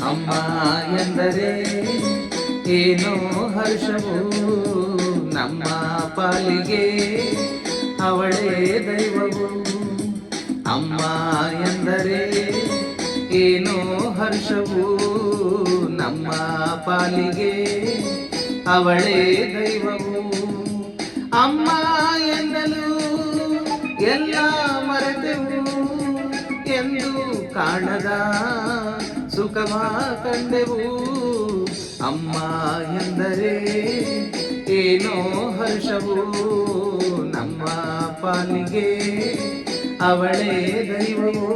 ಅಮ್ಮ ಎಂದರೆ ಏನೋ ಹರ್ಷವು ನಮ್ಮ ಪಾಲಿಗೆ ಅವಳೇ ದೈವವು. ಅಮ್ಮ ಎಂದರೆ ಏನೋ ಹರ್ಷವು ನಮ್ಮ ಪಾಲಿಗೆ ಅವಳೇ ದೈವವು. ಅಮ್ಮ ಎನ್ನಲು ಎಲ್ಲ ಮರೆತೆವು ಎಂದು ಕಾಣದ ಸುಖವ ಕಂಡೆವು. ಅಮ್ಮ ಎಂದರೆ ಏನೋ ಹರ್ಷವು ನಮ್ಮ ಪಾಲಿಗೆ ಅವಳೇ ದೈವವು.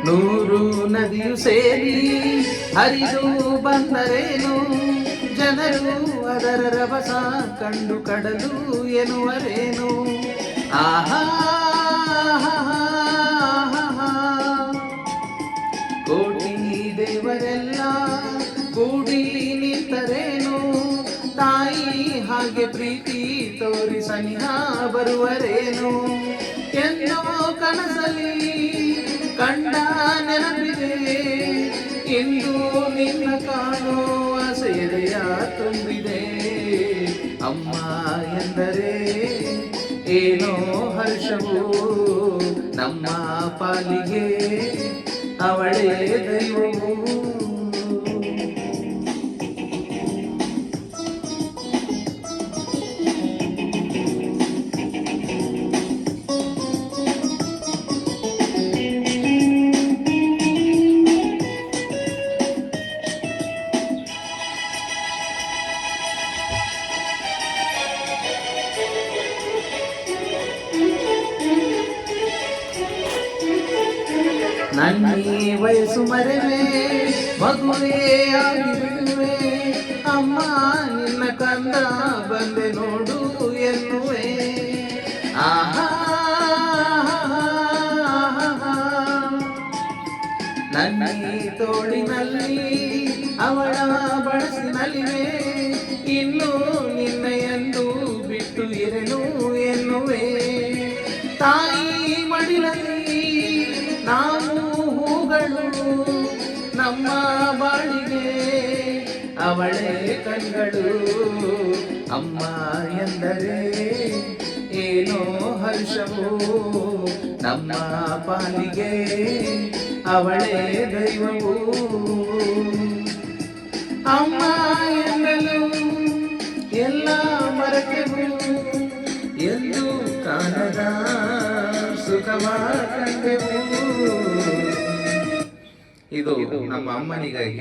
ನೂರು ನದಿಯು ಸೇರಿ ಹರಿದು ಬಂದರೇನು, ಜನರು ಅದರ ರಭಸ ಕಂಡು ಕಡಲು ಎನ್ನುವರೇನು. ಆಹಾ ಕೋಟಿ ದೇವರೆಲ್ಲ ಕೂಡಿ ನಿಂತರೇನು, ತಾಯಿ ಹಾಗೆ ಪ್ರೀತಿ ತೋರಿ ಸನಿಹ ಬರುವರೇನು. ಎಂದೋ ಕನಸಲಿ ಕಂಡ ನೆನಪಿದೆ, ಇಂದು ನಿನ್ನ ಕಾಣೋ ಆಸೆಯ ತುಂಬಿದೆ. ಅಮ್ಮ ಎಂದರೆ ಏನೋ ಹರ್ಷವು ನಮ್ಮ ಪಾಲಿಗೆ ಅವಳೇ ದೈವವು. ನನ್ನೀ ವಯಸ್ಸು ಮರೆವೆ ಮಗುವೇ ಆಗಿರುವೆ, ಅಮ್ಮ ನಿನ್ನ ಕಂದ ಬಂದೆ ನೋಡು ಎನ್ನುವೆ. ಆಹಾ ನನ್ನೀ ತೋಳಿನಲ್ಲಿ ಅವಳ ಬಳಸಿನಲ್ಲಿವೆ, ಇನ್ನು ನಿನ್ನ ಎಂದು ಬಿಟ್ಟು ಇರೆನು ಎನ್ನುವೆ. ತಾಯಿ ಮಡಿಲಲ್ಲಿ ನಾವು ಹೂಗಳು, ನಮ್ಮ ಬಾಳಿಗೆ ಅವಳೇ ಕಣ್ಗಳು. ಅಮ್ಮ ಎಂದರೆ ಏನೋ ಹರ್ಷವು ನಮ್ಮ ಪಾಲಿಗೆ ಅವಳೇ ದೈವವು. ಅಮ್ಮ ಎನ್ನಲು ಎಲ್ಲ ಮರೆತೆವು ಎಂದು ಕಾಣದ ಸುಖವ ಕಂಡೆವು. ಇದು ನಮ್ಮ ಅಮ್ಮನಿಗಾಗಿ.